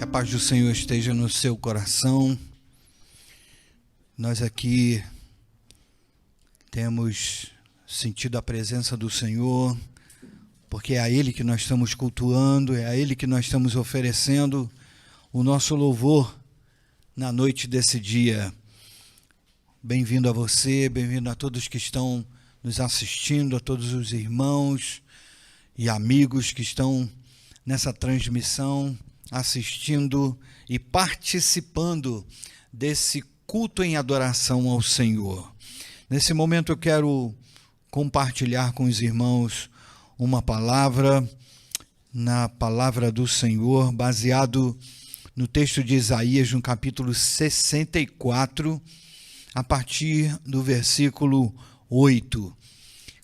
Que a paz do Senhor esteja no seu coração. Nós aqui temos sentido a presença do Senhor, porque é a Ele que nós estamos cultuando, é a Ele que nós estamos oferecendo o nosso louvor na noite desse dia. Bem-vindo a você, bem-vindo a todos que estão nos assistindo, a todos os irmãos e amigos que estão nessa transmissão, assistindo e participando desse culto em adoração ao Senhor. Nesse momento eu quero compartilhar com os irmãos uma palavra, na palavra do Senhor, baseado no texto de Isaías, no capítulo 64, a partir do versículo 8.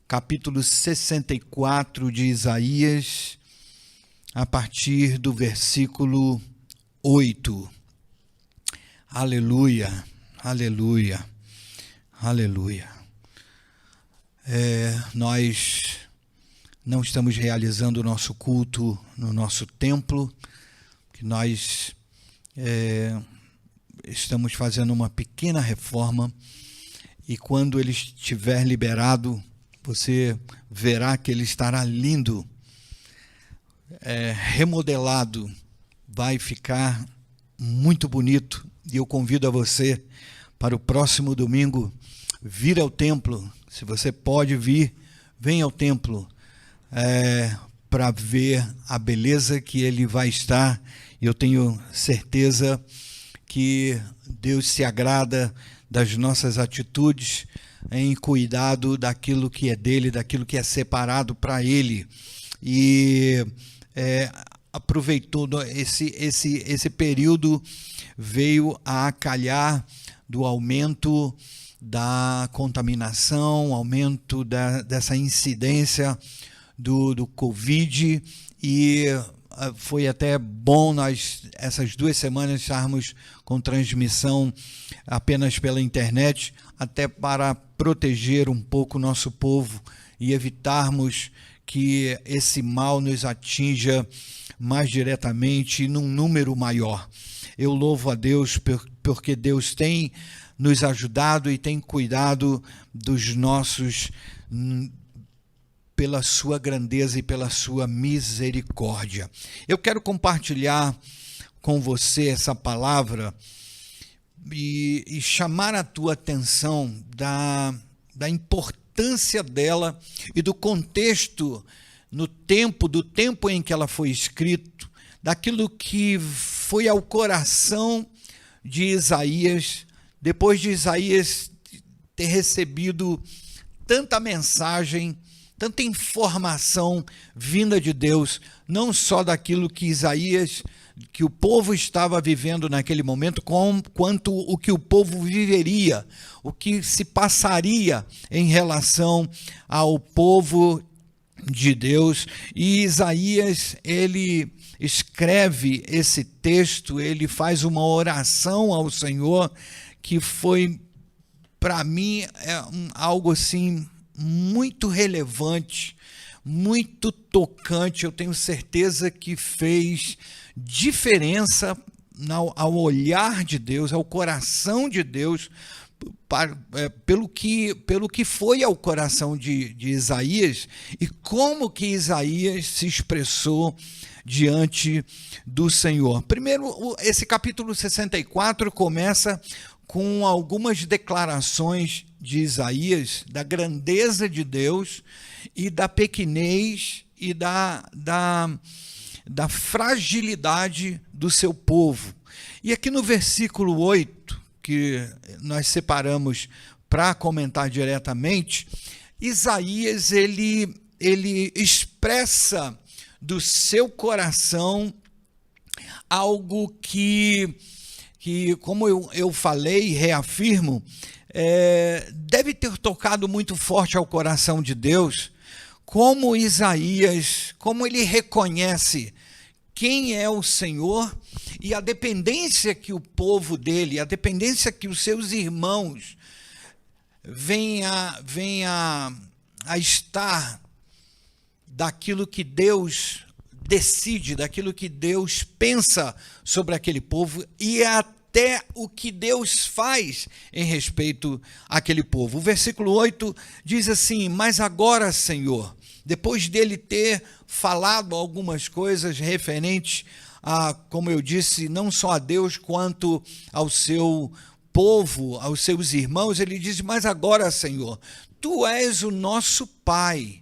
Capítulo 64 de Isaías, a partir do versículo 8. Aleluia, aleluia, aleluia. Nós não estamos realizando o nosso culto no nosso templo, que nós estamos fazendo uma pequena reforma, e quando ele estiver liberado, você verá que ele estará lindo, remodelado, vai ficar muito bonito. E eu convido a você para o próximo domingo vir ao templo. Se você pode vir, venha ao templo para ver a beleza que ele vai estar. E eu tenho certeza que Deus se agrada das nossas atitudes em cuidado daquilo que é dele, daquilo que é separado para ele. E aproveitou esse período, veio a calhar do aumento da contaminação, aumento dessa incidência do Covid, e foi até bom nós, essas 2 semanas, estarmos com transmissão apenas pela internet, até para proteger um pouco o nosso povo e evitarmos que esse mal nos atinja mais diretamente e num número maior. Eu louvo a Deus porque Deus tem nos ajudado e tem cuidado dos nossos, pela sua grandeza e pela sua misericórdia. Eu quero compartilhar com você essa palavra e chamar a tua atenção da importância dela e do contexto do tempo em que ela foi escrita, daquilo que foi ao coração de Isaías, depois de Isaías ter recebido tanta mensagem, tanta informação vinda de Deus, não só daquilo que Isaías, que o povo estava vivendo naquele momento, quanto o que o povo viveria, o que se passaria em relação ao povo de Deus. E Isaías, ele escreve esse texto, ele faz uma oração ao Senhor, que foi, para mim, algo assim muito relevante, muito tocante. Eu tenho certeza que fez diferença ao olhar de Deus, ao coração de Deus, pelo que foi ao coração de Isaías e como que Isaías se expressou diante do Senhor. Primeiro, esse capítulo 64 começa com algumas declarações de Isaías, da grandeza de Deus e da pequenez e da fragilidade do seu povo. E aqui no versículo 8, que nós separamos para comentar diretamente, Isaías ele expressa do seu coração algo que como eu falei e reafirmo, deve ter tocado muito forte ao coração de Deus, como Isaías, como ele reconhece quem é o Senhor e a dependência que o povo dele, a dependência que os seus irmãos venha a estar daquilo que Deus decide, daquilo que Deus pensa sobre aquele povo e até o que Deus faz em respeito àquele povo. O versículo 8 diz assim: mas agora, Senhor, depois dele ter falado algumas coisas referentes a, como eu disse, não só a Deus quanto ao seu povo, aos seus irmãos, ele diz: mas agora, Senhor, tu és o nosso Pai,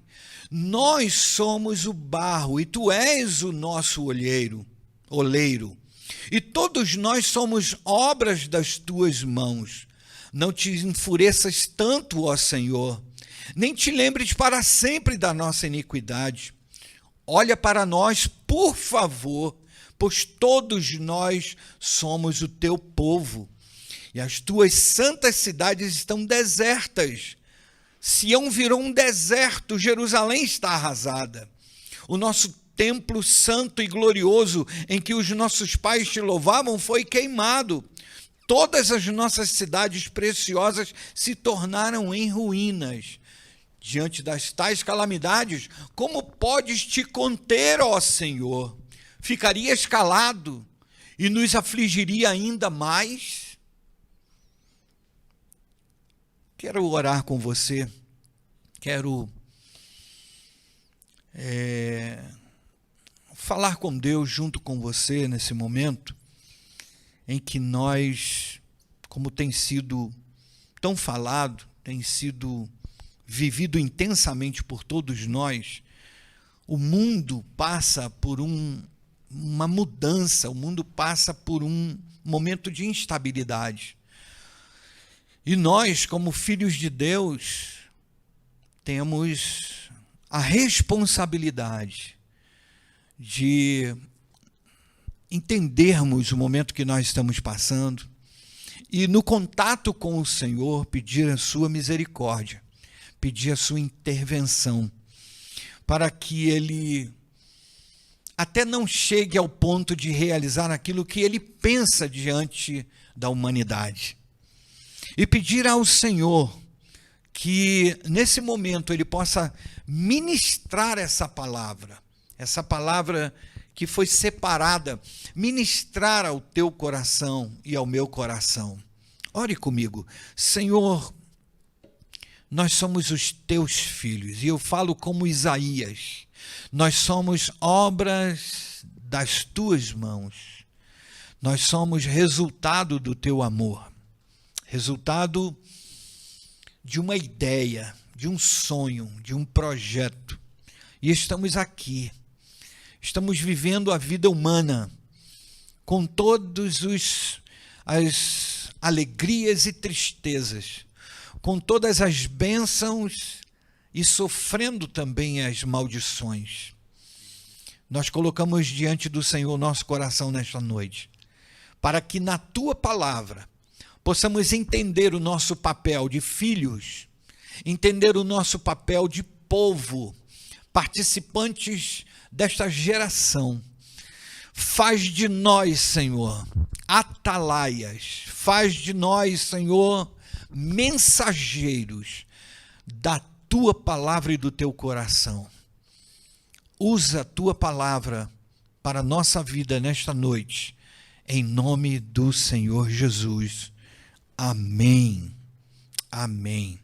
nós somos o barro e tu és o nosso oleiro, e todos nós somos obras das tuas mãos. Não te enfureças tanto, ó Senhor, nem te lembres para sempre da nossa iniquidade. Olha para nós, por favor, pois todos nós somos o teu povo, e as tuas santas cidades estão desertas. Sião virou um deserto, Jerusalém está arrasada. O nosso templo santo e glorioso, em que os nossos pais te louvavam, foi queimado. Todas as nossas cidades preciosas se tornaram em ruínas. Diante das tais calamidades, como podes te conter, ó Senhor? Ficarias calado e nos afligiria ainda mais? Quero orar com você, quero falar com Deus junto com você nesse momento em que nós, como tem sido tão falado, tem sido vivido intensamente por todos nós, o mundo passa por uma mudança, o mundo passa por um momento de instabilidade. E nós, como filhos de Deus, temos a responsabilidade de entendermos o momento que nós estamos passando e, no contato com o Senhor, pedir a sua misericórdia, pedir a sua intervenção, para que Ele até não chegue ao ponto de realizar aquilo que Ele pensa diante da humanidade. E pedir ao Senhor que, nesse momento, Ele possa ministrar essa palavra que foi separada, ministrar ao teu coração e ao meu coração. Ore comigo. Senhor, nós somos os teus filhos, e eu falo como Isaías, nós somos obras das tuas mãos, nós somos resultado do teu amor, resultado de uma ideia, de um sonho, de um projeto, e estamos aqui, estamos vivendo a vida humana, com todas as alegrias e tristezas, com todas as bênçãos e sofrendo também as maldições. Nós colocamos diante do Senhor nosso coração nesta noite, para que na tua palavra possamos entender o nosso papel de filhos, entender o nosso papel de povo, participantes desta geração. Faz de nós, Senhor, atalaias, faz de nós, Senhor, mensageiros da tua palavra e do teu coração. Usa a tua palavra para a nossa vida nesta noite, em nome do Senhor Jesus. Amém. Amém.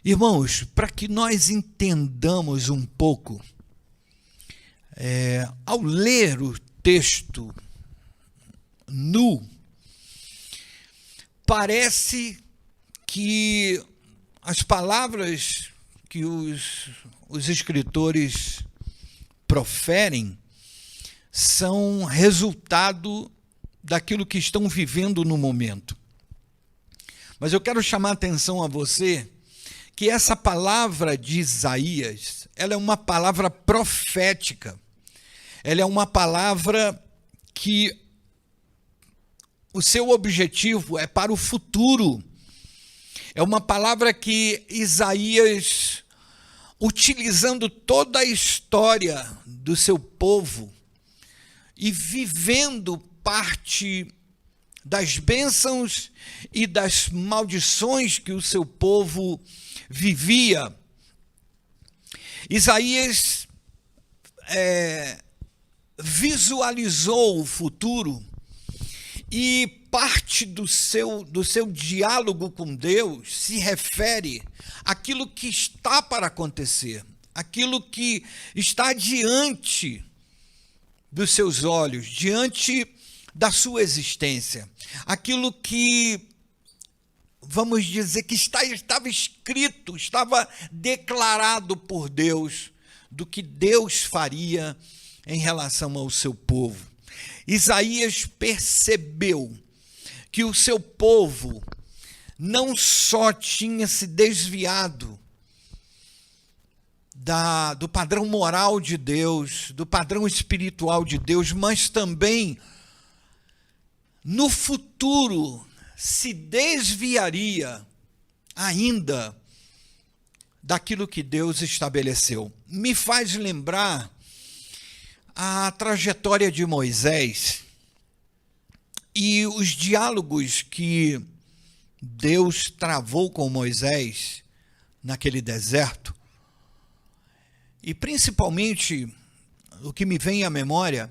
Irmãos, para que nós entendamos um pouco, ao ler o texto nu, parece que as palavras que os escritores proferem são resultado daquilo que estão vivendo no momento. Mas eu quero chamar a atenção a você que essa palavra de Isaías, ela é uma palavra profética. Ela é uma palavra que o seu objetivo é para o futuro. É uma palavra que Isaías, utilizando toda a história do seu povo e vivendo parte das bênçãos e das maldições que o seu povo vivia, Isaías visualizou o futuro e parte do seu diálogo com Deus se refere àquilo que está para acontecer, aquilo que está diante dos seus olhos, diante da sua existência, aquilo que, vamos dizer, que estava escrito, estava declarado por Deus, do que Deus faria em relação ao seu povo. Isaías percebeu que o seu povo não só tinha se desviado do padrão moral de Deus, do padrão espiritual de Deus, mas também no futuro se desviaria ainda daquilo que Deus estabeleceu. Me faz lembrar a trajetória de Moisés e os diálogos que Deus travou com Moisés naquele deserto. E principalmente o que me vem à memória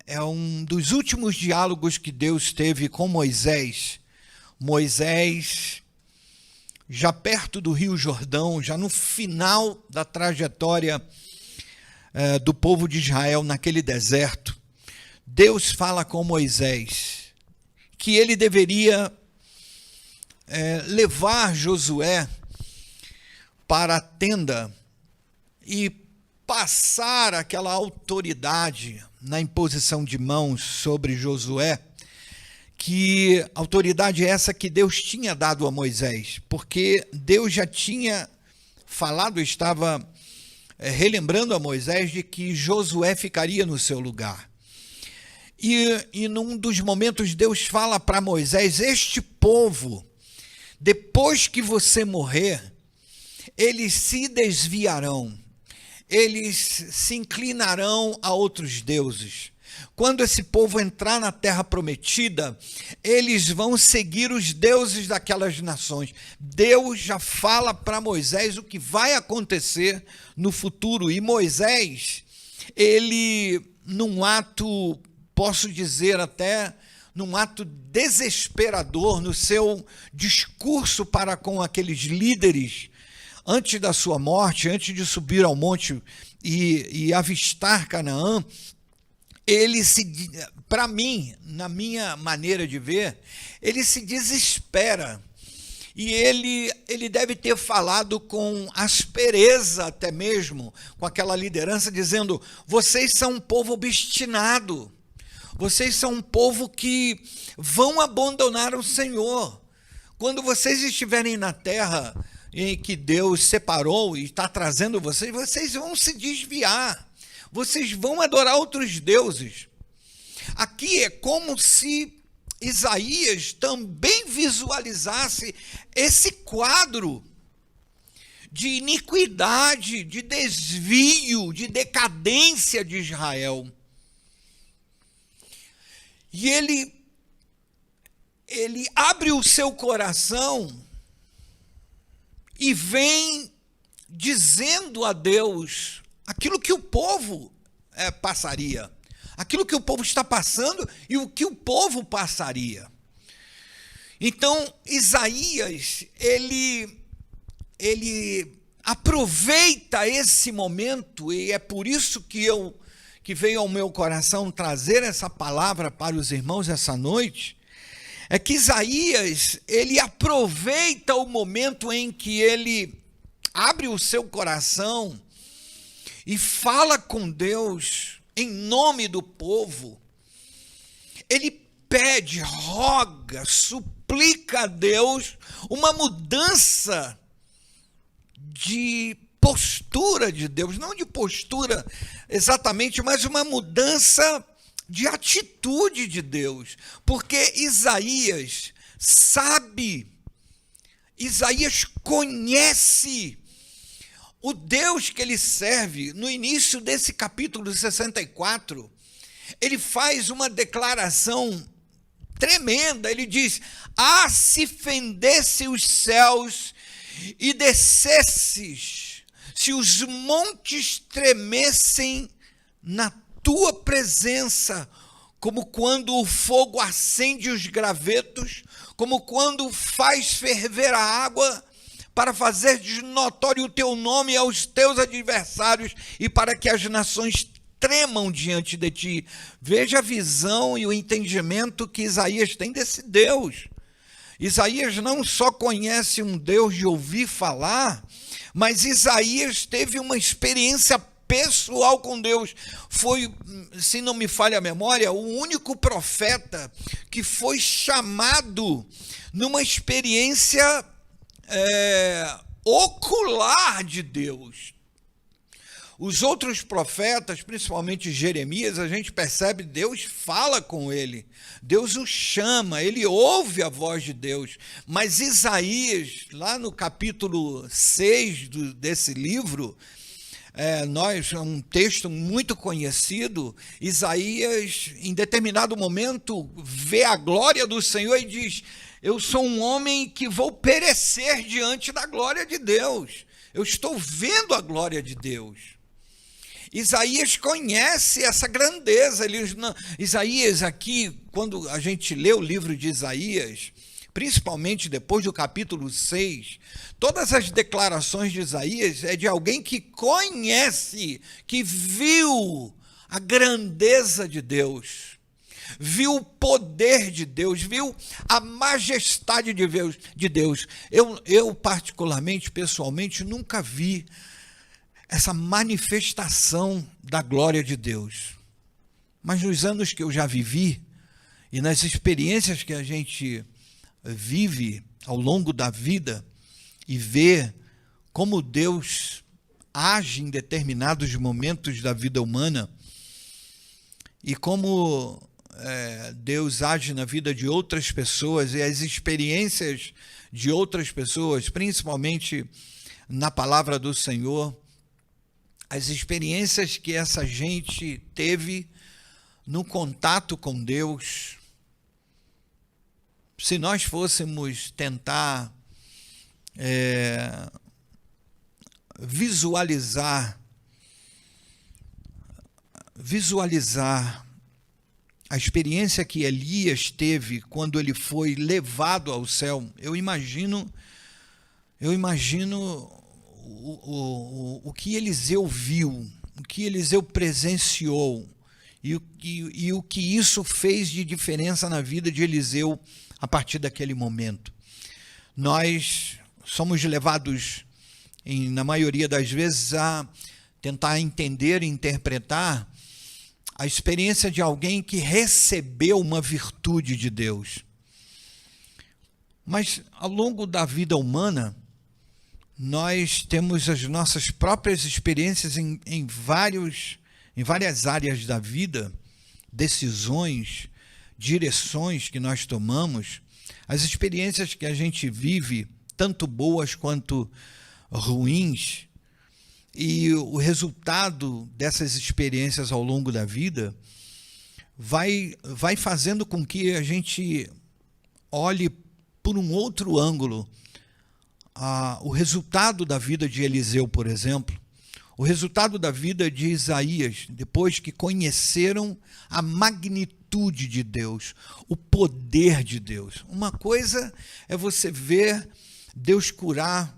é um dos últimos diálogos que Deus teve com Moisés. Moisés, já perto do Rio Jordão, já no final da trajetória do povo de Israel naquele deserto, Deus fala com Moisés que ele deveria levar Josué para a tenda e passar aquela autoridade na imposição de mãos sobre Josué, que autoridade é essa que Deus tinha dado a Moisés, porque Deus já tinha falado, estava relembrando a Moisés de que Josué ficaria no seu lugar. E num dos momentos Deus fala para Moisés: este povo, depois que você morrer, eles se desviarão, eles se inclinarão a outros deuses. Quando esse povo entrar na terra prometida, eles vão seguir os deuses daquelas nações. Deus já fala para Moisés o que vai acontecer no futuro. E Moisés, ele, num ato, posso dizer até, num ato desesperador, no seu discurso para com aqueles líderes, antes da sua morte, antes de subir ao monte e avistar Canaã, ele para mim, na minha maneira de ver, ele se desespera. E ele deve ter falado com aspereza até mesmo, com aquela liderança, dizendo: vocês são um povo obstinado, vocês são um povo que vão abandonar o Senhor. Quando vocês estiverem na terra em que Deus separou e está trazendo vocês, vocês vão se desviar, vocês vão adorar outros deuses. Aqui é como se Isaías também visualizasse esse quadro de iniquidade, de desvio, de decadência de Israel. E ele abre o seu coração e vem dizendo a Deus aquilo que o povo passaria, aquilo que o povo está passando e o que o povo passaria. Então, Isaías, ele aproveita esse momento, e é por isso que veio ao meu coração trazer essa palavra para os irmãos essa noite, é que Isaías, ele aproveita o momento em que ele abre o seu coração e fala com Deus em nome do povo. Ele pede, roga, suplica a Deus uma mudança de postura de Deus, não de postura exatamente, mas uma mudança de atitude de Deus, porque Isaías sabe, Isaías conhece o Deus que ele serve. No início desse capítulo 64, ele faz uma declaração tremenda. Ele diz: ah, se fendesse os céus e descesses, se os montes tremessem na tua presença, como quando o fogo acende os gravetos, como quando faz ferver a água, para fazer notório o teu nome aos teus adversários e para que as nações tremam diante de ti. Veja a visão e o entendimento que Isaías tem desse Deus. Isaías não só conhece um Deus de ouvir falar, mas Isaías teve uma experiência pessoal com Deus. Foi, se não me falha a memória, o único profeta que foi chamado numa experiência ocular de Deus. Os outros profetas, principalmente Jeremias, a gente percebe Deus fala com ele, Deus o chama, ele ouve a voz de Deus. Mas Isaías, lá no capítulo 6 desse livro, é um texto muito conhecido, Isaías, em determinado momento, vê a glória do Senhor e diz: eu sou um homem que vou perecer diante da glória de Deus. Eu estou vendo a glória de Deus. Isaías conhece essa grandeza. Isaías aqui, quando a gente lê o livro de Isaías, principalmente depois do capítulo 6, todas as declarações de Isaías é de alguém que conhece, que viu a grandeza de Deus, viu o poder de Deus, viu a majestade de Deus. Eu particularmente, pessoalmente, nunca vi essa manifestação da glória de Deus. Mas nos anos que eu já vivi, e nas experiências que a gente vive ao longo da vida, e vê como Deus age em determinados momentos da vida humana, e como Deus age na vida de outras pessoas, e as experiências de outras pessoas, principalmente na palavra do Senhor, as experiências que essa gente teve no contato com Deus. Se nós fôssemos tentar visualizar a experiência que Elias teve quando ele foi levado ao céu, eu imagino o que Eliseu viu, o que Eliseu presenciou e o que isso fez de diferença na vida de Eliseu a partir daquele momento. Nós somos levados, na maioria das vezes, a tentar entender e interpretar a experiência de alguém que recebeu uma virtude de Deus. Mas, ao longo da vida humana, nós temos as nossas próprias experiências em várias áreas da vida, decisões, direções que nós tomamos, as experiências que a gente vive, tanto boas quanto ruins, e o resultado dessas experiências ao longo da vida vai fazendo com que a gente olhe por um outro ângulo o resultado da vida de Eliseu, por exemplo, o resultado da vida de Isaías, depois que conheceram a magnitude de Deus, o poder de Deus. Uma coisa é você ver Deus curar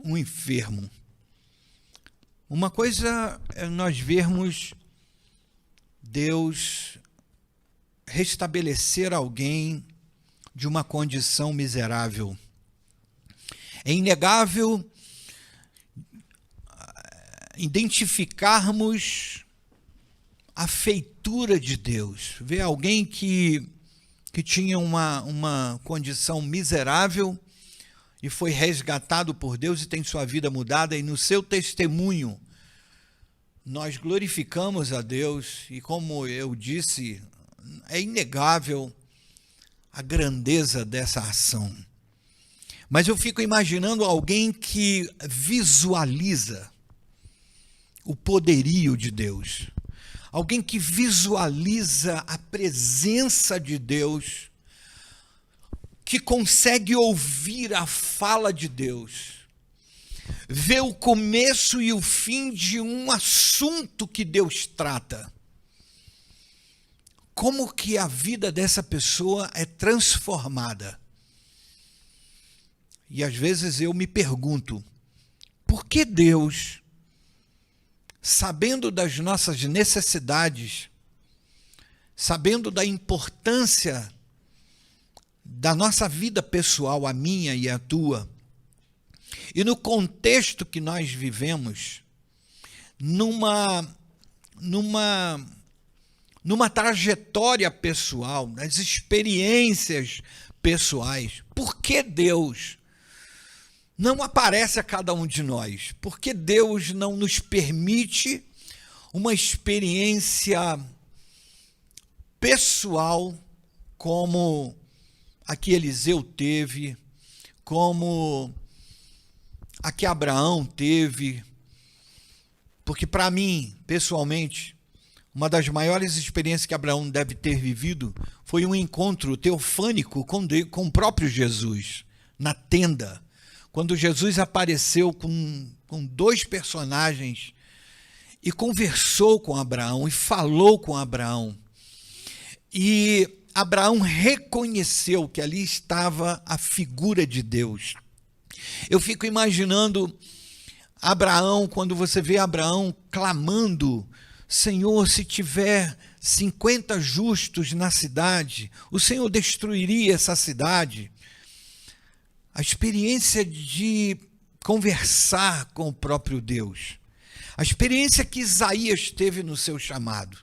um enfermo. Uma coisa é nós vermos Deus restabelecer alguém de uma condição miserável. É inegável identificarmos a feitura de Deus. Ver alguém que tinha uma condição miserável e foi resgatado por Deus e tem sua vida mudada, e no seu testemunho nós glorificamos a Deus, e como eu disse, é inegável a grandeza dessa ação. Mas eu fico imaginando alguém que visualiza o poderio de Deus, alguém que visualiza a presença de Deus, que consegue ouvir a fala de Deus, ver o começo e o fim de um assunto que Deus trata. como que a vida dessa pessoa é transformada. E às vezes eu me pergunto, por que Deus, sabendo das nossas necessidades, sabendo da importância da nossa vida pessoal, a minha e a tua, e no contexto que nós vivemos, numa trajetória pessoal, nas experiências pessoais, por que Deus não aparece a cada um de nós? Por que Deus não nos permite uma experiência pessoal como a que Eliseu teve, como a que Abraão teve? Porque para mim, pessoalmente, uma das maiores experiências que Abraão deve ter vivido foi um encontro teofânico com o próprio Jesus, na tenda. Quando Jesus apareceu com dois personagens e conversou com Abraão e falou com Abraão. E Abraão reconheceu que ali estava a figura de Deus. Eu fico imaginando Abraão, quando você vê Abraão clamando, Senhor, se tiver 50 justos na cidade, o Senhor destruiria essa cidade. A experiência de conversar com o próprio Deus, a experiência que Isaías teve no seu chamado,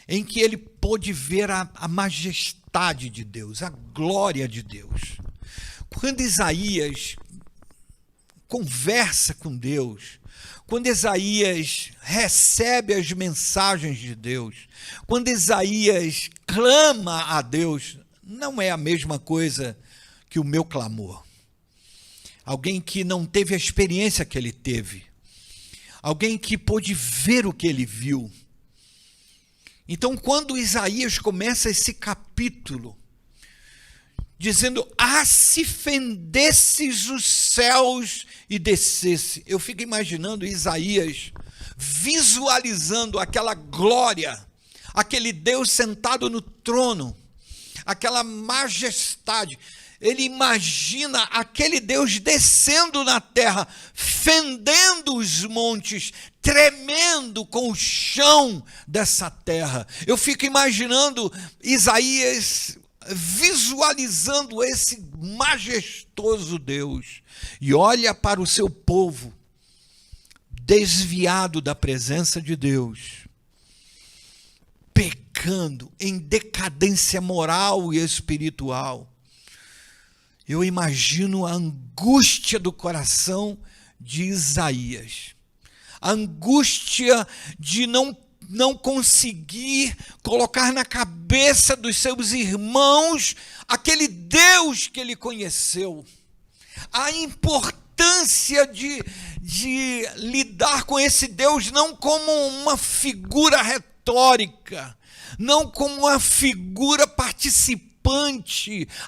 em que ele pôde ver a majestade de Deus, a glória de Deus. Quando Isaías conversa com Deus, quando Isaías recebe as mensagens de Deus, quando Isaías clama a Deus, não é a mesma coisa que o meu clamor. Alguém que não teve a experiência que ele teve, alguém que pôde ver o que ele viu. Então, quando Isaías começa esse capítulo, dizendo, se fendesses os céus e descesse, eu fico imaginando Isaías visualizando aquela glória, aquele Deus sentado no trono, aquela majestade. Ele imagina aquele Deus descendo na terra, fendendo os montes, tremendo com o chão dessa terra. Eu fico imaginando Isaías visualizando esse majestoso Deus. E olha para o seu povo, desviado da presença de Deus, pecando em decadência moral e espiritual. Eu imagino a angústia do coração de Isaías, a angústia de não conseguir colocar na cabeça dos seus irmãos aquele Deus que ele conheceu, a importância de lidar com esse Deus não como uma figura retórica, não como uma figura participante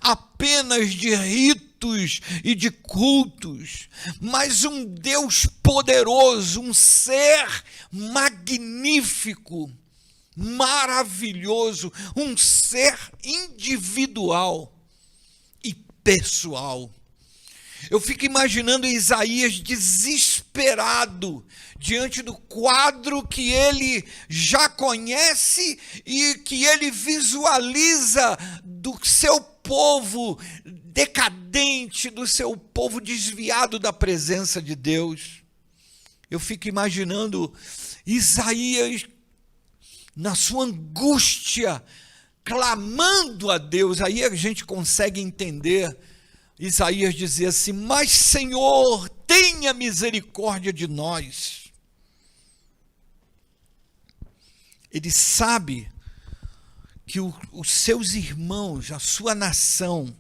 apenas de ritos e de cultos, mas um Deus poderoso, um ser magnífico, maravilhoso, um ser individual e pessoal. Eu fico imaginando Isaías desesperado diante do quadro que ele já conhece e que ele visualiza do seu povo decadente, do seu povo desviado da presença de Deus. Eu fico imaginando Isaías na sua angústia, clamando a Deus. Aí a gente consegue entender Isaías dizer assim, mas Senhor, tenha misericórdia de nós. Ele sabe que os seus irmãos, a sua nação,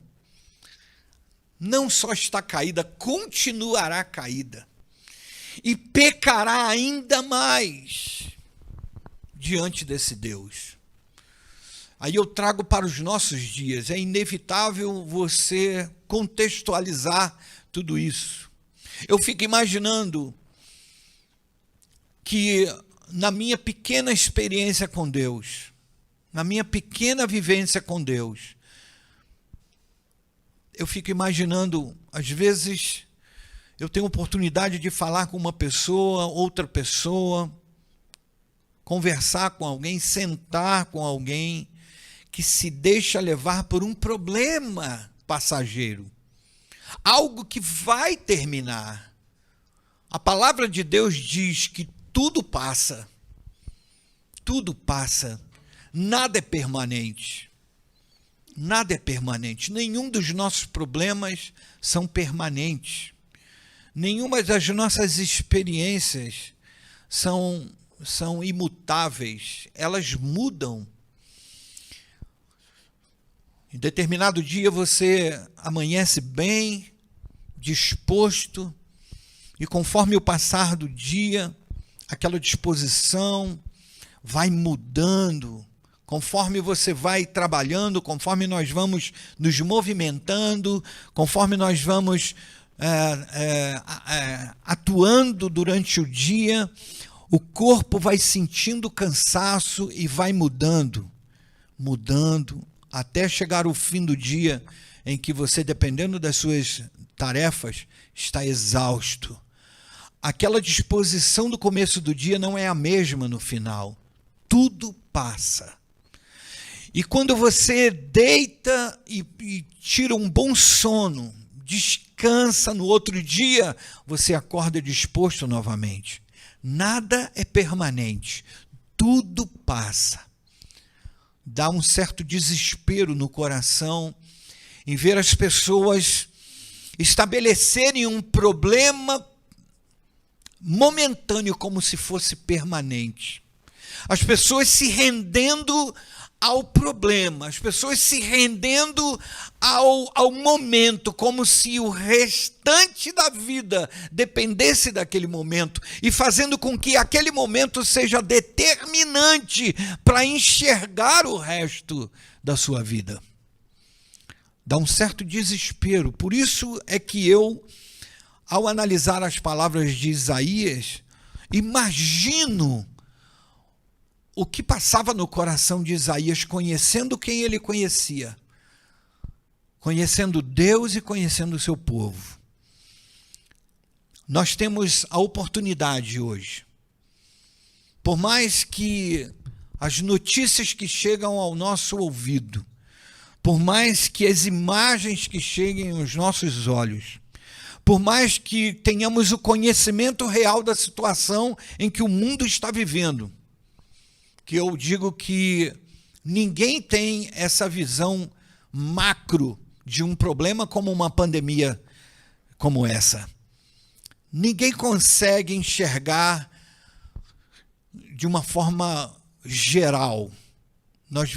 não só está caída, continuará caída. E pecará ainda mais diante desse Deus. Aí eu trago para os nossos dias, é inevitável você contextualizar tudo isso. Eu fico imaginando que na minha pequena experiência com Deus, na minha pequena vivência com Deus, eu fico imaginando, às vezes, eu tenho oportunidade de falar com uma pessoa, outra pessoa, conversar com alguém, sentar com alguém que se deixa levar por um problema passageiro, algo que vai terminar. A palavra de Deus diz que tudo passa, nada é permanente. Nada é permanente, nenhum dos nossos problemas são permanentes, nenhuma das nossas experiências são imutáveis, elas mudam. Em determinado dia você amanhece bem, disposto, e conforme o passar do dia, aquela disposição vai mudando. Conforme você vai trabalhando, conforme nós vamos nos movimentando, conforme nós vamos atuando durante o dia, o corpo vai sentindo cansaço e vai mudando, até chegar o fim do dia em que você, dependendo das suas tarefas, está exausto. Aquela disposição do começo do dia não é a mesma no final. Tudo passa. E quando você deita e tira um bom sono, descansa no outro dia, você acorda disposto novamente. Nada é permanente, tudo passa. Dá um certo desespero no coração em ver as pessoas estabelecerem um problema momentâneo como se fosse permanente. As pessoas se rendendo ao problema, as pessoas se rendendo ao momento, como se o restante da vida dependesse daquele momento, e fazendo com que aquele momento seja determinante para enxergar o resto da sua vida. Dá um certo desespero. Por isso é que eu, ao analisar as palavras de Isaías, imagino o que passava no coração de Isaías, conhecendo quem ele conhecia, conhecendo Deus e conhecendo o seu povo. Nós temos a oportunidade hoje, por mais que as notícias que chegam ao nosso ouvido, por mais que as imagens que cheguem aos nossos olhos, por mais que tenhamos o conhecimento real da situação em que o mundo está vivendo, que eu digo que ninguém tem essa visão macro de um problema como uma pandemia como essa. Ninguém consegue enxergar de uma forma geral. Nós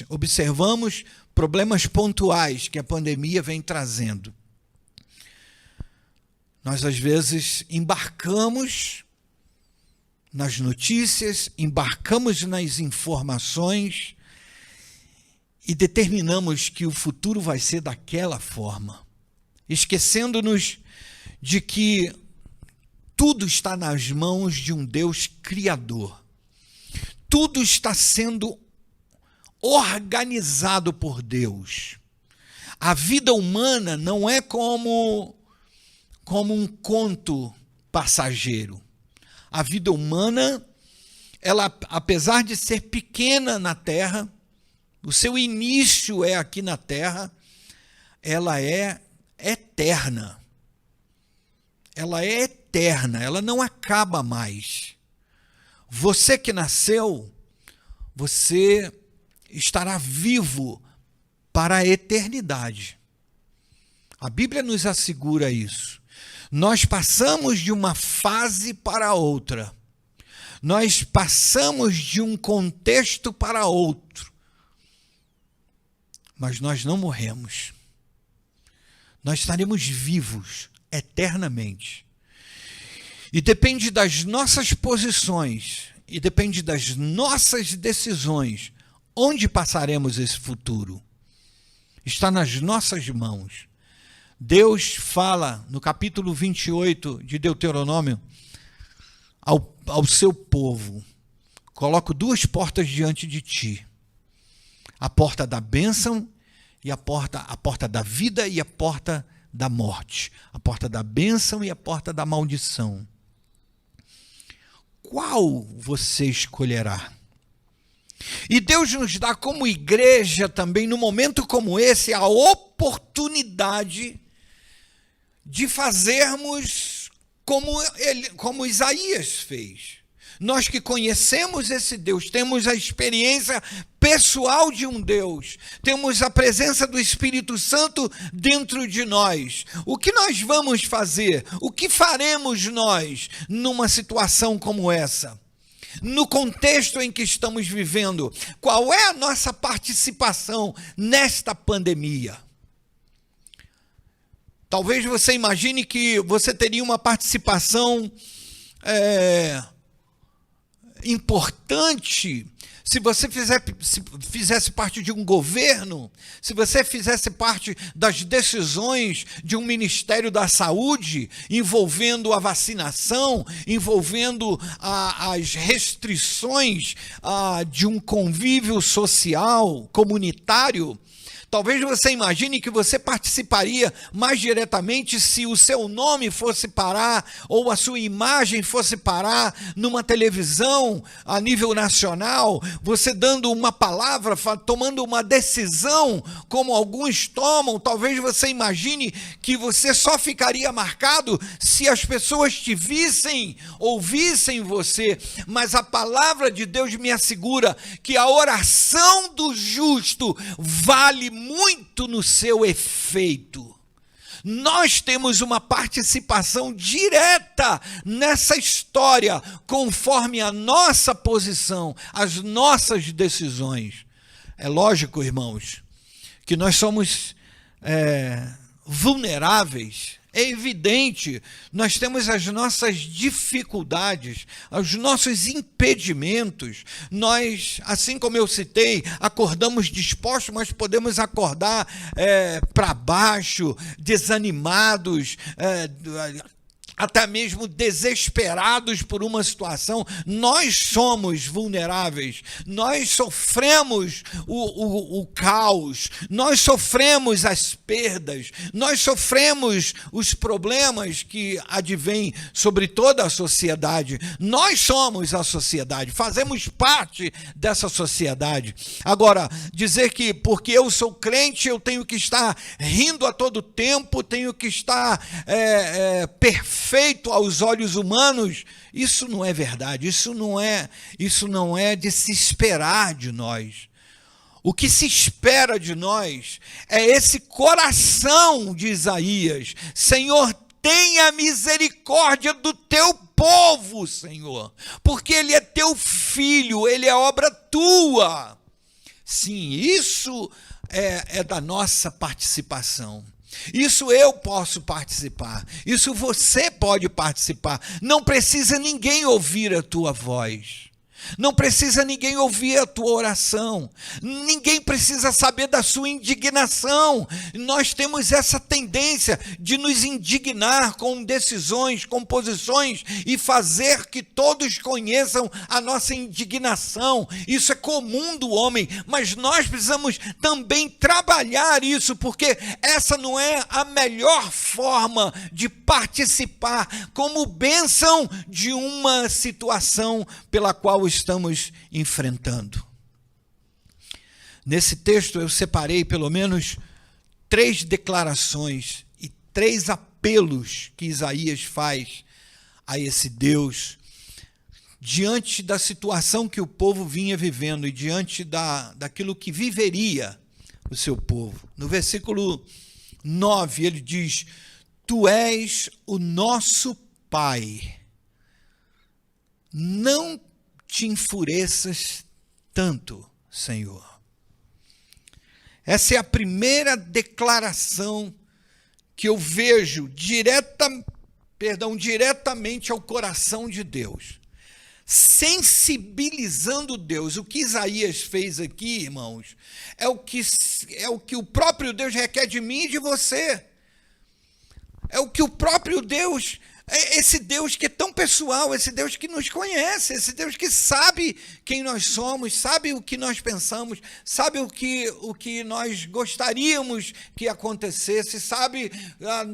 observamos problemas pontuais que a pandemia vem trazendo. Nós, às vezes, embarcamos nas notícias, embarcamos nas informações e determinamos que o futuro vai ser daquela forma, esquecendo-nos de que tudo está nas mãos de um Deus criador. Tudo está sendo organizado por Deus. A vida humana não é como um conto passageiro. A vida humana, ela, apesar de ser pequena na terra, o seu início é aqui na terra, ela é eterna. Ela é eterna, ela não acaba mais. Você que nasceu, você estará vivo para a eternidade. A Bíblia nos assegura isso. Nós passamos de uma fase para outra. Nós passamos de um contexto para outro. Mas nós não morremos. Nós estaremos vivos eternamente. E depende das nossas posições, e depende das nossas decisões, onde passaremos esse futuro. Está nas nossas mãos. Deus fala no capítulo 28 de Deuteronômio ao seu povo: coloco duas portas diante de ti. A porta da bênção e a porta da vida e a porta da morte. A porta da bênção e a porta da maldição. Qual você escolherá? E Deus nos dá como igreja também, num momento como esse, a oportunidade de fazermos como Isaías fez. Nós que conhecemos esse Deus, temos a experiência pessoal de um Deus, temos a presença do Espírito Santo dentro de nós. O que nós vamos fazer? O que faremos nós numa situação como essa? No contexto em que estamos vivendo, qual é a nossa participação nesta pandemia? Talvez você imagine que você teria uma participação importante se você fizesse parte de um governo, se você fizesse parte das decisões de um Ministério da Saúde, envolvendo a vacinação, envolvendo as restrições de um convívio social, comunitário. Talvez você imagine que você participaria mais diretamente se o seu nome fosse parar ou a sua imagem fosse parar numa televisão a nível nacional, você dando uma palavra, tomando uma decisão como alguns tomam. Talvez você imagine que você só ficaria marcado se as pessoas te vissem, ouvissem você, mas a palavra de Deus me assegura que a oração do justo vale muito no seu efeito. Nós temos uma participação direta nessa história, conforme a nossa posição, as nossas decisões. É lógico, irmãos, que nós somos vulneráveis. É evidente, nós temos as nossas dificuldades, os nossos impedimentos. Nós, assim como eu citei, acordamos dispostos, mas podemos acordar para baixo, desanimados, até mesmo desesperados por uma situação. Nós somos vulneráveis, nós sofremos o caos, nós sofremos as perdas, nós sofremos os problemas que advêm sobre toda a sociedade. Nós somos a sociedade, fazemos parte dessa sociedade. Agora, dizer que porque eu sou crente, eu tenho que estar rindo a todo tempo, tenho que estar perfeito aos olhos humanos, isso não é verdade, isso não é de se esperar de nós. O que se espera de nós é esse coração de Isaías: Senhor, tenha misericórdia do teu povo, Senhor, porque ele é teu filho, ele é obra tua. Sim, isso é da nossa participação. Isso eu posso participar, isso você pode participar. Não precisa ninguém ouvir a tua voz, não precisa ninguém ouvir a tua oração, ninguém precisa saber da sua indignação. Nós temos essa tendência de nos indignar com decisões, com posições e fazer que todos conheçam a nossa indignação. Isso é comum do homem, mas nós precisamos também trabalhar isso, porque essa não é a melhor forma de participar como bênção de uma situação pela qual estamos enfrentando. Nesse texto eu separei pelo menos 3 declarações e 3 apelos que Isaías faz a esse Deus diante da situação que o povo vinha vivendo e diante daquilo que viveria o seu povo. No versículo 9 ele diz: Tu és o nosso Pai, não te enfureças tanto, Senhor. Essa é a primeira declaração que eu vejo diretamente ao coração de Deus, sensibilizando Deus. O que Isaías fez aqui, irmãos, é o que o próprio Deus requer de mim e de você. É o que o próprio Deus Esse Deus que é tão pessoal, esse Deus que nos conhece, esse Deus que sabe quem nós somos, sabe o que nós pensamos, sabe o que nós gostaríamos que acontecesse, sabe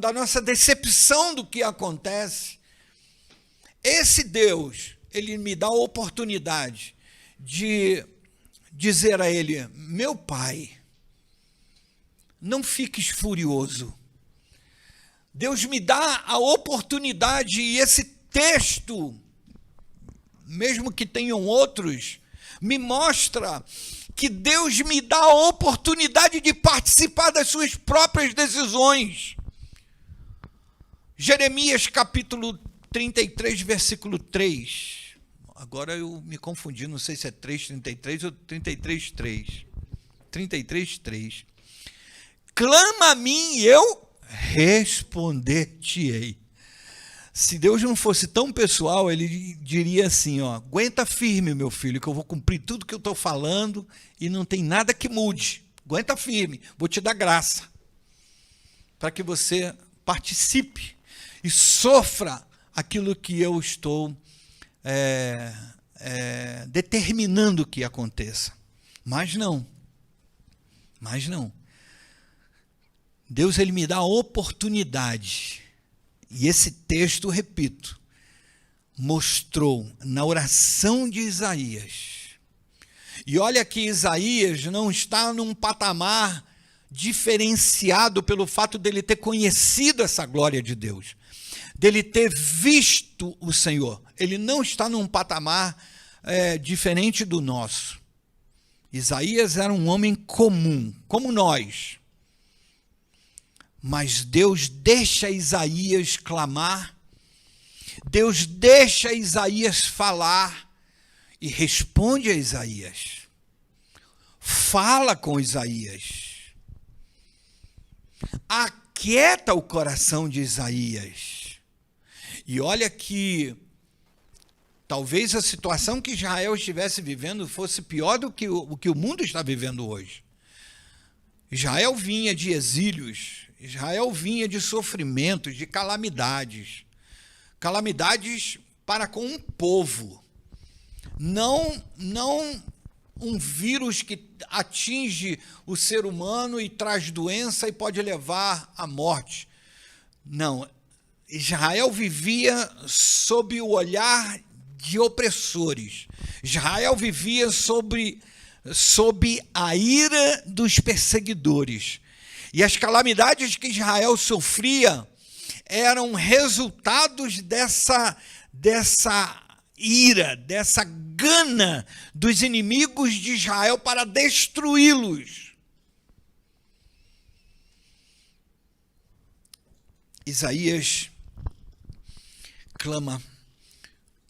da nossa decepção do que acontece. Esse Deus, ele me dá a oportunidade de dizer a ele: meu Pai, não fiques furioso. Deus me dá a oportunidade, e esse texto, mesmo que tenham outros, me mostra que Deus me dá a oportunidade de participar das suas próprias decisões. Jeremias capítulo 33, versículo 3. Agora eu me confundi, não sei se é 3:33 ou 33:3. 33:3. Clama a mim e eu responder-te-ei. Se Deus não fosse tão pessoal, ele diria assim, aguenta firme, meu filho, que eu vou cumprir tudo que eu estou falando e não tem nada que mude. Aguenta firme, vou te dar graça para que você participe e sofra aquilo que eu estou determinando que aconteça. Mas não. Deus, ele me dá a oportunidade, e esse texto, repito, mostrou na oração de Isaías. E olha que Isaías não está num patamar diferenciado pelo fato dele ter conhecido essa glória de Deus, dele ter visto o Senhor. Ele não está num patamar diferente do nosso. Isaías era um homem comum, como nós. Mas Deus deixa Isaías clamar, Deus deixa Isaías falar e responde a Isaías. Fala com Isaías. Aquieta o coração de Isaías. E olha que talvez a situação que Israel estivesse vivendo fosse pior do que o que o mundo está vivendo hoje. Israel vinha de exílios, Israel vinha de sofrimentos, de calamidades para com um povo, não um vírus que atinge o ser humano e traz doença e pode levar à morte. Não, Israel vivia sob o olhar de opressores, Israel vivia sob a ira dos perseguidores. E as calamidades que Israel sofria eram resultados dessa ira, dessa gana dos inimigos de Israel para destruí-los. Isaías clama: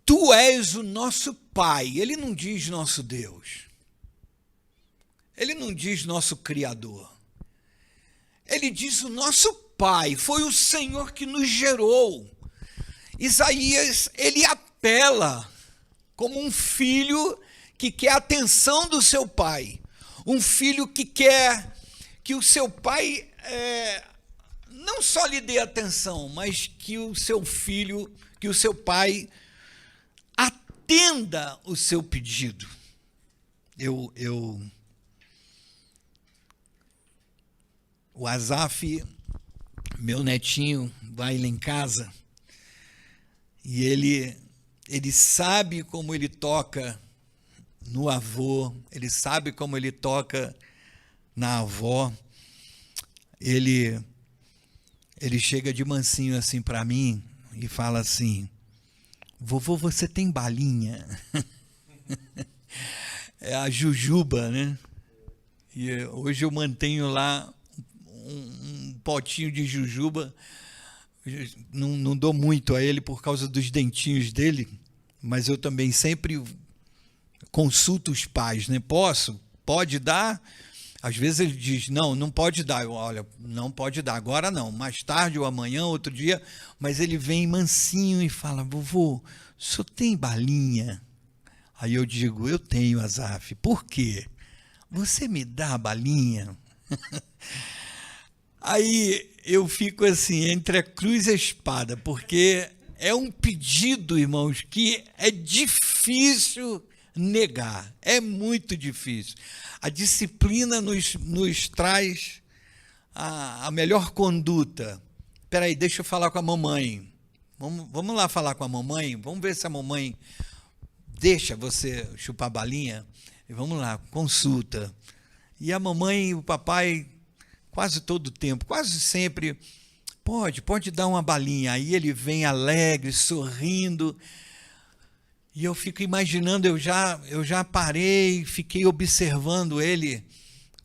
tu és o nosso Pai. Ele não diz nosso Deus. Ele não diz nosso Criador. Ele diz o nosso Pai. Foi o Senhor que nos gerou. Isaías, ele apela como um filho que quer a atenção do seu pai. Um filho que quer que o seu pai não só lhe dê atenção, mas que o seu filho, que o seu pai atenda o seu pedido. O Asaf, meu netinho, vai lá em casa e ele sabe como ele toca no avô, ele sabe como ele toca na avó. Ele chega de mansinho assim para mim e fala assim: vovô, você tem balinha? É a jujuba, né? E hoje eu mantenho lá um potinho de jujuba. Não dou muito a ele por causa dos dentinhos dele, mas eu também sempre consulto os pais, né? Pode dar? Às vezes ele diz, não pode dar. Olha, não pode dar, agora não, mais tarde ou amanhã, outro dia. Mas ele vem mansinho e fala: vovô, o senhor tem balinha? Aí eu digo: eu tenho, Asaf. Por quê? Você me dá a balinha? Aí eu fico assim, entre a cruz e a espada, porque é um pedido, irmãos, que é difícil negar, é muito difícil. A disciplina nos traz a melhor conduta. Espera aí, deixa eu falar com a mamãe. Vamos lá falar com a mamãe, vamos ver se a mamãe deixa você chupar balinha. E vamos lá, consulta. E a mamãe e o papai, quase todo o tempo, quase sempre, pode dar uma balinha. Aí ele vem alegre, sorrindo. E eu fico imaginando, eu já parei, fiquei observando ele,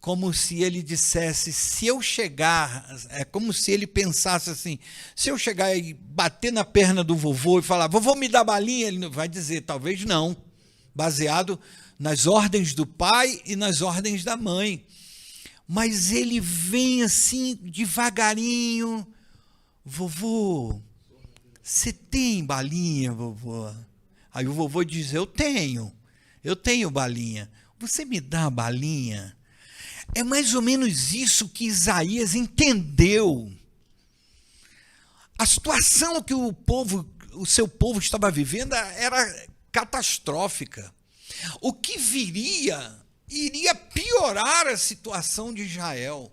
como se ele dissesse, se eu chegar, é como se ele pensasse assim, se eu chegar e bater na perna do vovô e falar, vovô, me dá balinha, ele vai dizer, talvez não, baseado nas ordens do pai e nas ordens da mãe. Mas ele vem assim, devagarinho, vovô, você tem balinha, vovô? Aí o vovô diz, eu tenho balinha. Você me dá a balinha? É mais ou menos isso que Isaías entendeu. A situação que o seu povo estava vivendo era catastrófica. O que iria piorar a situação de Israel.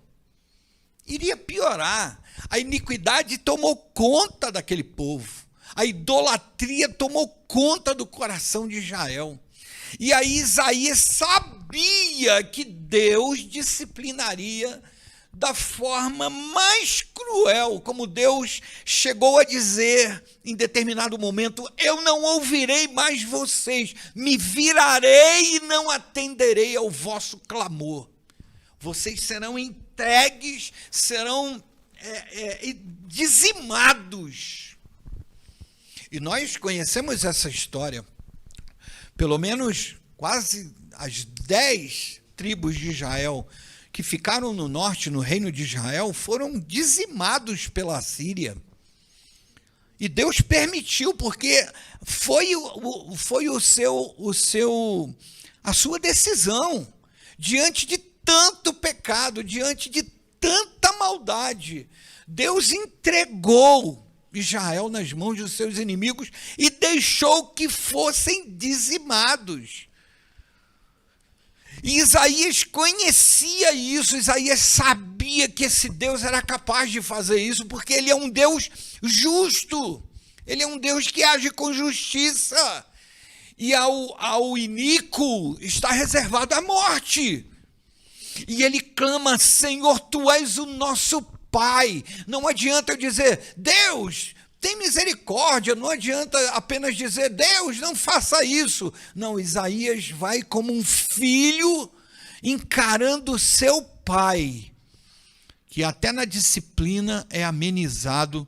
Iria piorar. A iniquidade tomou conta daquele povo. A idolatria tomou conta do coração de Israel. E aí Isaías sabia que Deus disciplinaria da forma mais cruel, como Deus chegou a dizer em determinado momento, eu não ouvirei mais vocês, me virarei e não atenderei ao vosso clamor. Vocês serão entregues, serão dizimados. E nós conhecemos essa história. Pelo menos quase as 10 tribos de Israel que ficaram no norte, no reino de Israel, foram dizimados pela Síria. E Deus permitiu, porque foi a sua decisão, diante de tanto pecado, diante de tanta maldade. Deus entregou Israel nas mãos dos seus inimigos e deixou que fossem dizimados. E Isaías conhecia isso, Isaías sabia que esse Deus era capaz de fazer isso, porque ele é um Deus justo, ele é um Deus que age com justiça, e ao iníquo está reservado a morte. E ele clama, Senhor, tu és o nosso Pai. Não adianta eu dizer, Deus, tem misericórdia, não adianta apenas dizer, Deus, não faça isso. Não, Isaías vai como um filho encarando seu pai, que até na disciplina é amenizado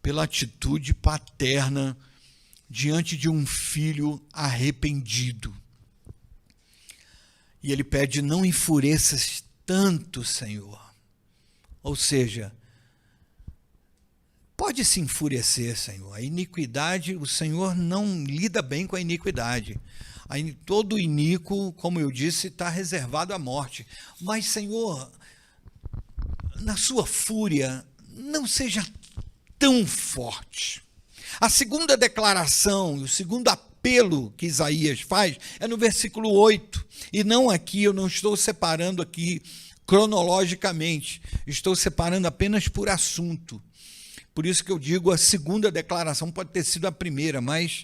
pela atitude paterna diante de um filho arrependido. E ele pede, não enfureças tanto, Senhor. Ou seja, pode se enfurecer, Senhor. A iniquidade, o Senhor não lida bem com a iniquidade. Todo iníquo, como eu disse, está reservado à morte. Mas, Senhor, na sua fúria, não seja tão forte. A segunda declaração, o segundo apelo que Isaías faz é no versículo 8. E não aqui, eu não estou separando aqui cronologicamente, estou separando apenas por assunto. Por isso que eu digo, a segunda declaração pode ter sido a primeira, mas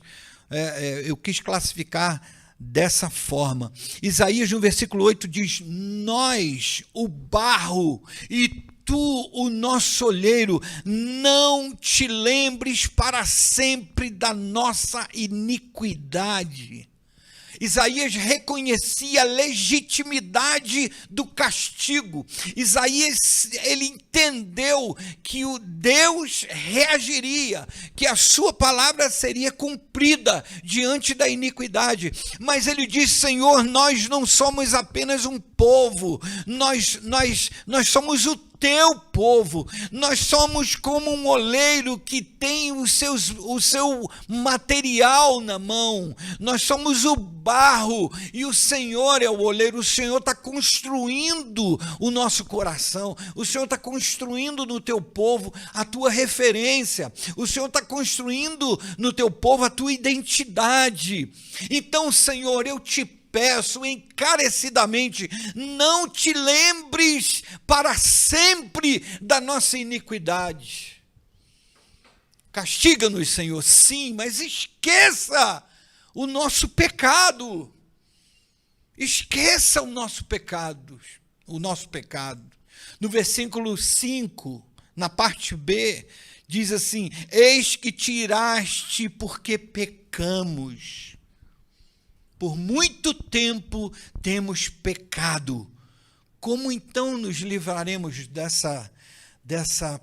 eu quis classificar dessa forma. Isaías, no versículo 8, diz, nós, o barro, e tu, o nosso olheiro, não te lembres para sempre da nossa iniquidade. Isaías reconhecia a legitimidade do castigo. Isaías, ele entendeu que o Deus reagiria, que a sua palavra seria cumprida diante da iniquidade. Mas ele diz, Senhor, nós não somos apenas um povo, nós somos o teu povo. Nós somos como um oleiro que tem o seu material na mão. Nós somos o barro e o Senhor é o oleiro. O Senhor está construindo o nosso coração. O Senhor está construindo no teu povo a tua referência. O Senhor está construindo no teu povo a tua identidade. Então, Senhor, eu te peço encarecidamente, não te lembres para sempre da nossa iniquidade. Castiga-nos, Senhor, sim, mas esqueça o nosso pecado. Esqueça o nosso pecado. No versículo 5, na parte B, diz assim: eis que tiraste porque pecamos. Por muito tempo temos pecado. Como então nos livraremos dessa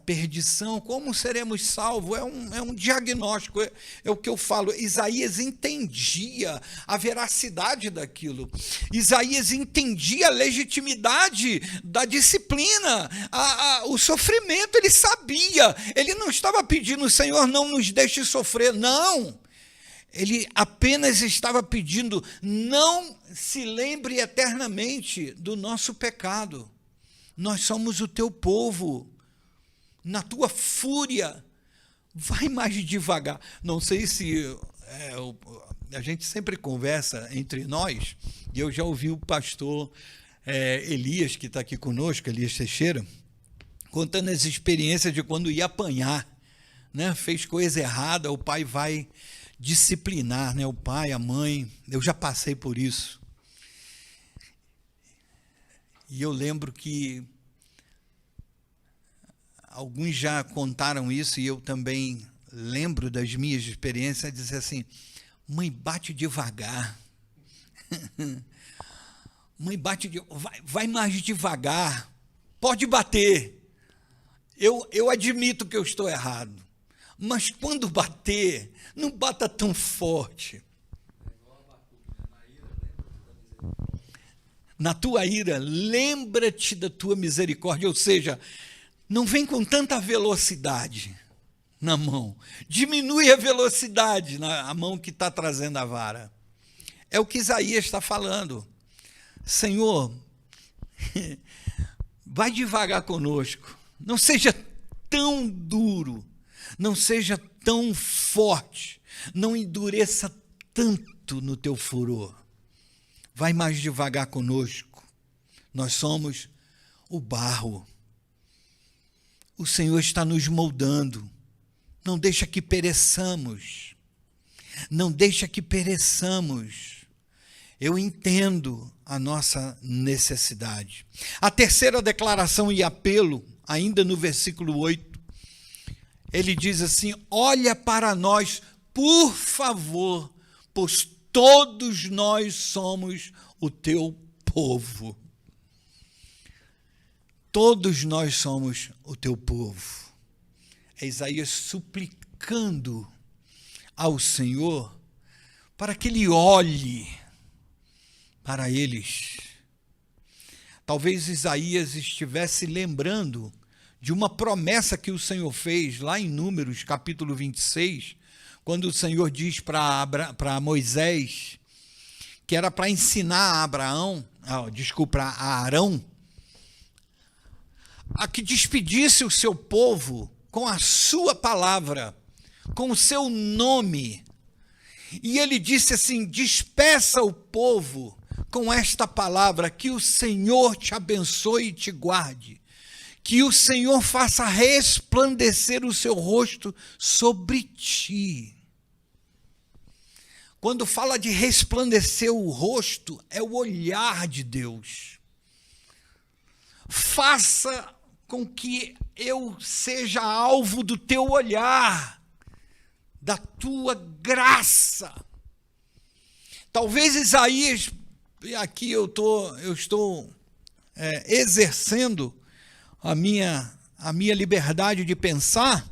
perdição? Como seremos salvos? É um diagnóstico, é o que eu falo. Isaías entendia a veracidade daquilo. Isaías entendia a legitimidade da disciplina, o sofrimento, ele sabia. Ele não estava pedindo: Senhor, não nos deixe sofrer. Não. Ele apenas estava pedindo: não se lembre eternamente do nosso pecado. Nós somos o teu povo. Na tua fúria, vai mais devagar. Não sei se a gente sempre conversa entre nós, e eu já ouvi o pastor Elias, que está aqui conosco, Elias Teixeira, contando as experiências de quando ia apanhar, né? Fez coisa errada, o pai vai disciplinar, né? O pai, a mãe. Eu já passei por isso. E eu lembro que alguns já contaram isso, e eu também lembro das minhas experiências, dizer assim: mãe, bate devagar. Mãe, vai mais devagar. Pode bater. Eu admito que eu estou errado. Mas quando bater, não bata tão forte. Na tua ira, lembra-te da tua misericórdia. Ou seja, não vem com tanta velocidade na mão. Diminui a velocidade na mão que está trazendo a vara. É o que Isaías está falando. Senhor, vai devagar conosco. Não seja tão duro. Não seja tão forte, não endureça tanto no teu furor. Vai mais devagar conosco. Nós somos o barro. O Senhor está nos moldando. Não deixa que pereçamos. Não deixa que pereçamos. Eu entendo a nossa necessidade. A terceira declaração e apelo, ainda no versículo 8, ele diz assim: olha para nós, por favor, pois todos nós somos o teu povo. Todos nós somos o teu povo. É Isaías suplicando ao Senhor para que ele olhe para eles. Talvez Isaías estivesse lembrando de uma promessa que o Senhor fez lá em Números, capítulo 26, quando o Senhor diz para Moisés que era para ensinar a Arão a que despedisse o seu povo com a sua palavra, com o seu nome. E ele disse assim: despeça o povo com esta palavra, que o Senhor te abençoe e te guarde. Que o Senhor faça resplandecer o seu rosto sobre ti. Quando fala de resplandecer o rosto, é o olhar de Deus. Faça com que eu seja alvo do teu olhar, da tua graça. Talvez Isaías, aqui eu estou exercendo a minha liberdade de pensar.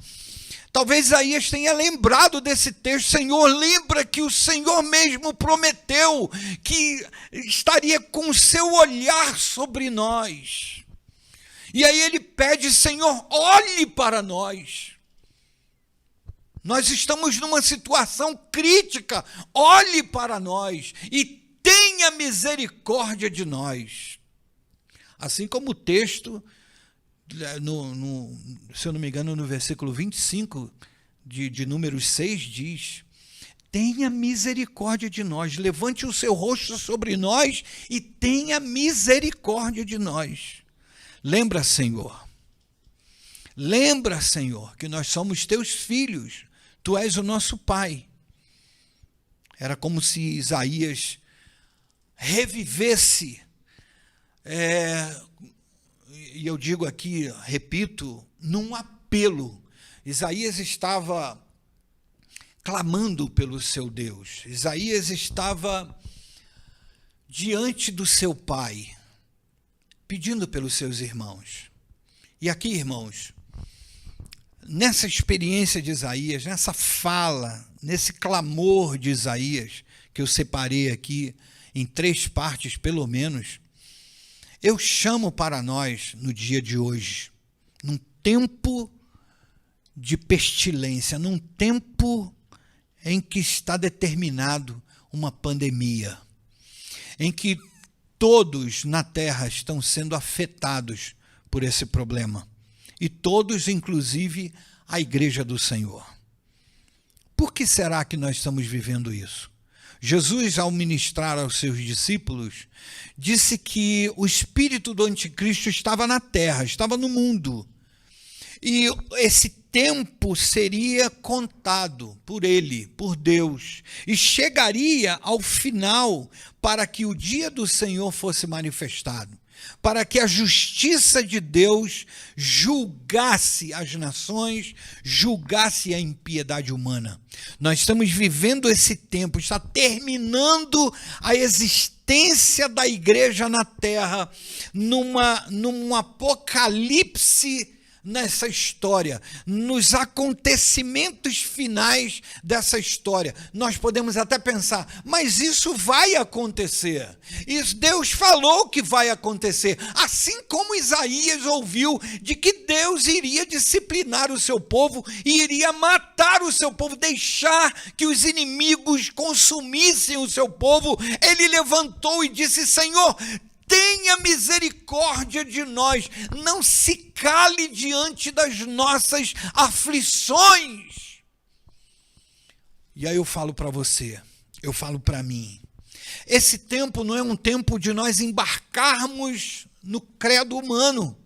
Talvez Isaías tenha lembrado desse texto. Senhor, lembra que o Senhor mesmo prometeu que estaria com o seu olhar sobre nós. E aí ele pede: Senhor, olhe para nós. Nós estamos numa situação crítica, olhe para nós e tenha misericórdia de nós. Assim como o texto, se eu não me engano, no versículo 25 de Números 6 diz: tenha misericórdia de nós, levante o seu rosto sobre nós e tenha misericórdia de nós. Lembra, Senhor, que nós somos teus filhos, tu és o nosso Pai. Era como se Isaías revivesse, e eu digo aqui, repito, num apelo. Isaías estava clamando pelo seu Deus. Isaías estava diante do seu Pai, pedindo pelos seus irmãos. E aqui, irmãos, nessa experiência de Isaías, nessa fala, nesse clamor de Isaías, que eu separei aqui em 3 partes, pelo menos, eu chamo para nós, no dia de hoje, num tempo de pestilência, num tempo em que está determinado uma pandemia, em que todos na Terra estão sendo afetados por esse problema, e todos, inclusive, a Igreja do Senhor. Por que será que nós estamos vivendo isso? Jesus, ao ministrar aos seus discípulos, disse que o espírito do anticristo estava na terra, estava no mundo. E esse tempo seria contado por ele, por Deus, e chegaria ao final para que o dia do Senhor fosse manifestado, para que a justiça de Deus julgasse as nações, julgasse a impiedade humana. Nós estamos vivendo esse tempo, está terminando a existência da igreja na terra, num apocalipse nessa história, nos acontecimentos finais dessa história. Nós podemos até pensar, mas isso vai acontecer. Isso Deus falou que vai acontecer. Assim como Isaías ouviu de que Deus iria disciplinar o seu povo e iria matar o seu povo, deixar que os inimigos consumissem o seu povo, ele levantou e disse: Senhor, tenha misericórdia de nós, não se cale diante das nossas aflições. E aí eu falo para você, eu falo para mim, esse tempo não é um tempo de nós embarcarmos no credo humano,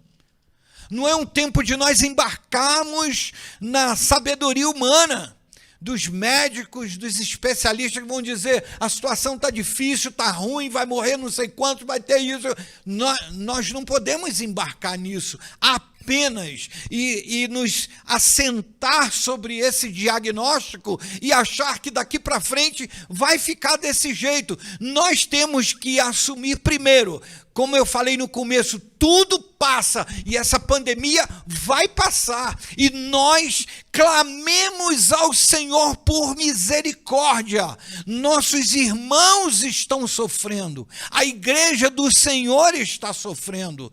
não é um tempo de nós embarcarmos na sabedoria humana, dos médicos, dos especialistas que vão dizer: a situação está difícil, está ruim, vai morrer não sei quantos, vai ter isso. Nós não podemos embarcar nisso apenas e nos assentar sobre esse diagnóstico e achar que daqui para frente vai ficar desse jeito. Nós temos que assumir primeiro, como eu falei no começo, tudo passa e essa pandemia vai passar, e nós clamemos ao Senhor por misericórdia. Nossos irmãos estão sofrendo, a igreja do Senhor está sofrendo,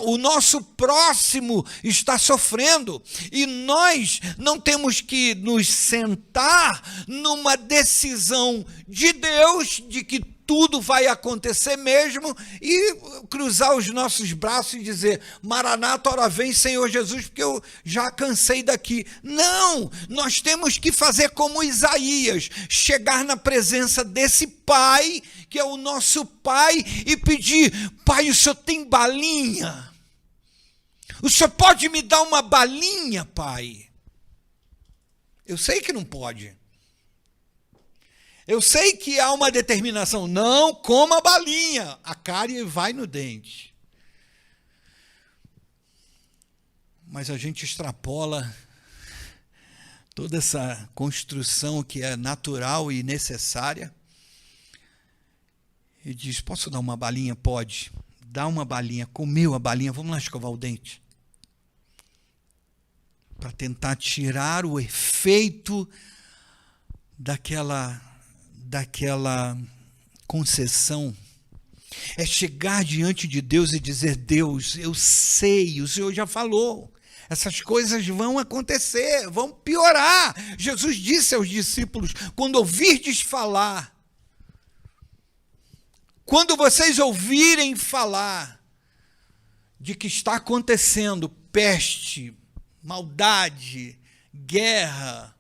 o nosso próximo está sofrendo, e nós não temos que nos sentar numa decisão de Deus, de que tudo vai acontecer mesmo, e cruzar os nossos braços e dizer: Maranata, ora vem, Senhor Jesus, porque eu já cansei daqui. Não, nós temos que fazer como Isaías, chegar na presença desse Pai, que é o nosso Pai, e pedir: Pai, o Senhor tem balinha? O Senhor pode me dar uma balinha, Pai? Eu sei que não pode. Eu sei que há uma determinação: não coma a balinha, a cárie vai no dente. Mas a gente extrapola toda essa construção que é natural e necessária e diz: posso dar uma balinha? Pode. Dá uma balinha, comeu a balinha, vamos lá escovar o dente. Para tentar tirar o efeito daquela concessão. É chegar diante de Deus e dizer: Deus, eu sei, o Senhor já falou. Essas coisas vão acontecer, vão piorar. Jesus disse aos discípulos: quando ouvirdes falar, quando vocês ouvirem falar de que está acontecendo peste, maldade, guerra,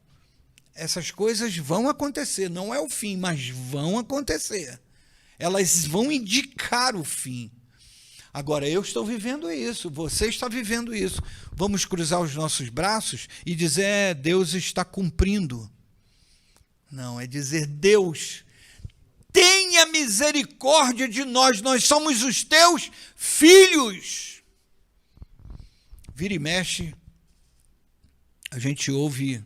essas coisas vão acontecer. Não é o fim, mas vão acontecer. Elas vão indicar o fim. Agora, eu estou vivendo isso, você está vivendo isso. Vamos cruzar os nossos braços e dizer: Deus está cumprindo. Não, é dizer: Deus, tenha misericórdia de nós, nós somos os teus filhos. Vira e mexe, a gente ouve: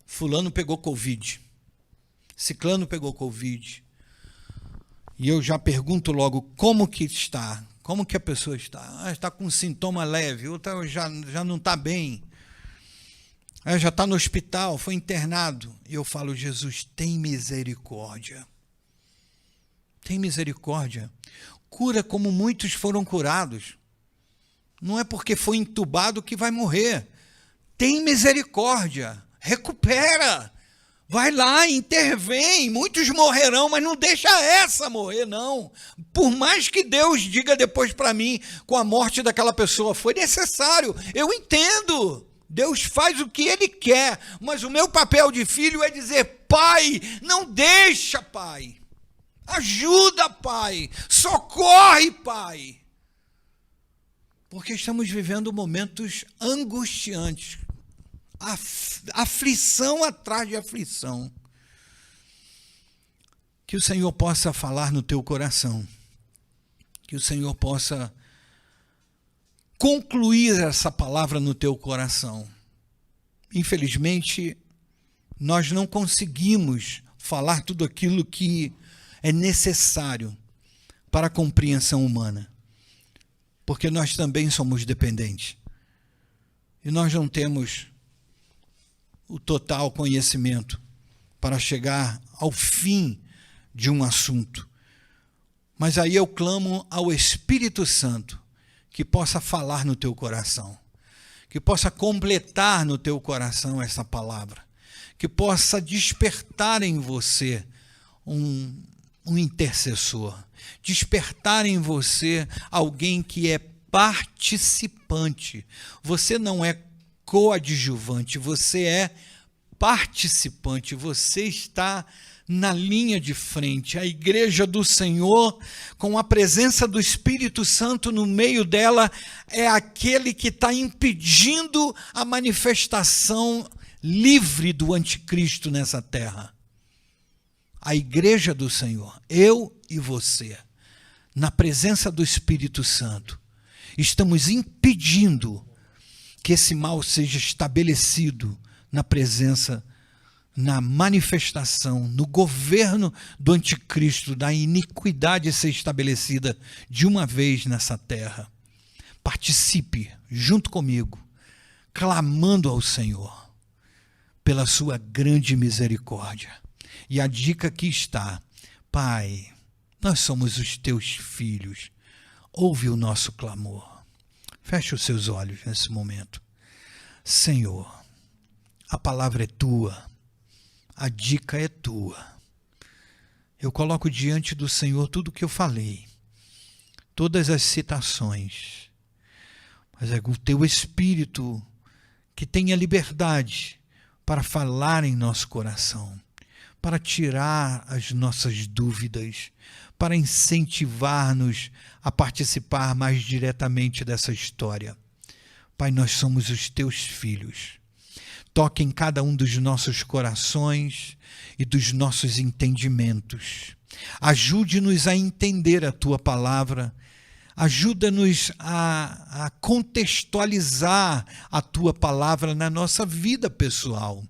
fulano pegou Covid, ciclano pegou Covid. E eu já pergunto logo: como que está? Como que a pessoa está? Está com sintoma leve, outra já não está bem. Já está no hospital, foi internado. E eu falo: Jesus, tem misericórdia. Tem misericórdia. Cura como muitos foram curados. Não é porque foi entubado que vai morrer. Tem misericórdia. Recupera. Vai lá, intervém. Muitos morrerão, mas não deixa essa morrer, não. Por mais que Deus diga depois para mim, com a morte daquela pessoa, foi necessário. Eu entendo. Deus faz o que Ele quer. Mas o meu papel de filho é dizer: Pai, não deixa, Pai. Ajuda, Pai. Socorre, Pai. Porque estamos vivendo momentos angustiantes. Aflição atrás de aflição. Que o Senhor possa falar no teu coração. Que o Senhor possa concluir essa palavra no teu coração. Infelizmente, nós não conseguimos falar tudo aquilo que é necessário para a compreensão humana. Porque nós também somos dependentes. E nós não temos o total conhecimento para chegar ao fim de um assunto. Mas aí eu clamo ao Espírito Santo que possa falar no teu coração, que possa completar no teu coração essa palavra, que possa despertar em você um intercessor, despertar em você alguém que é participante. Você não é coadjuvante, você é participante, você está na linha de frente. A igreja do Senhor, com a presença do Espírito Santo no meio dela, é aquele que está impedindo a manifestação livre do anticristo nessa terra. A igreja do Senhor, eu e você, na presença do Espírito Santo, estamos impedindo que esse mal seja estabelecido na presença, na manifestação, no governo do anticristo, da iniquidade ser estabelecida de uma vez nessa terra. Participe junto comigo, clamando ao Senhor pela sua grande misericórdia. E a dica aqui está: Pai, nós somos os teus filhos, ouve o nosso clamor. Feche os seus olhos nesse momento. Senhor, a palavra é tua, a dica é tua. Eu coloco diante do Senhor tudo o que eu falei, todas as citações, mas é o teu Espírito que tenha liberdade para falar em nosso coração, para tirar as nossas dúvidas, para incentivar-nos a participar mais diretamente dessa história. Pai, nós somos os teus filhos. Toque em cada um dos nossos corações e dos nossos entendimentos. Ajude-nos a entender a tua palavra. Ajuda-nos a contextualizar a tua palavra na nossa vida pessoal,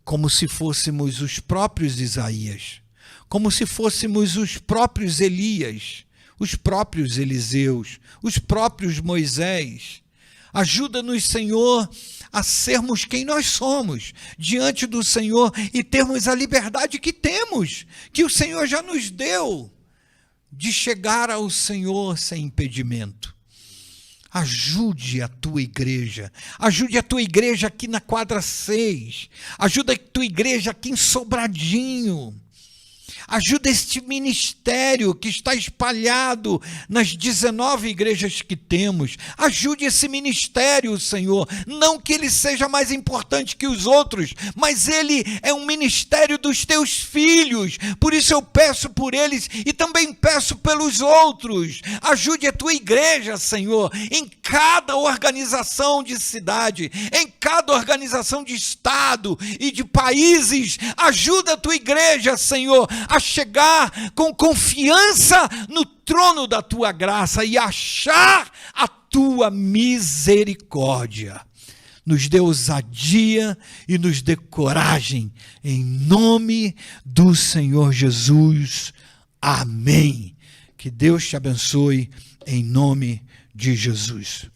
como se fôssemos os próprios Isaías, como se fôssemos os próprios Elias, os próprios Eliseus, os próprios Moisés. Ajuda-nos, Senhor, a sermos quem nós somos diante do Senhor e termos a liberdade que temos, que o Senhor já nos deu, de chegar ao Senhor sem impedimento. Ajude a tua igreja aqui na quadra 6, ajuda a tua igreja aqui em Sobradinho, ajuda este ministério que está espalhado nas 19 igrejas que temos. Ajude esse ministério, Senhor. Não que ele seja mais importante que os outros, mas ele é um ministério dos teus filhos. Por isso eu peço por eles e também peço pelos outros. Ajude a tua igreja, Senhor, em cada organização de cidade, em cada organização de estado e de países. Ajuda a tua igreja, Senhor, a chegar com confiança no trono da tua graça e achar a tua misericórdia. Nos dê ousadia e nos dê coragem, em nome do Senhor Jesus. Amém. Que Deus te abençoe, em nome de Jesus.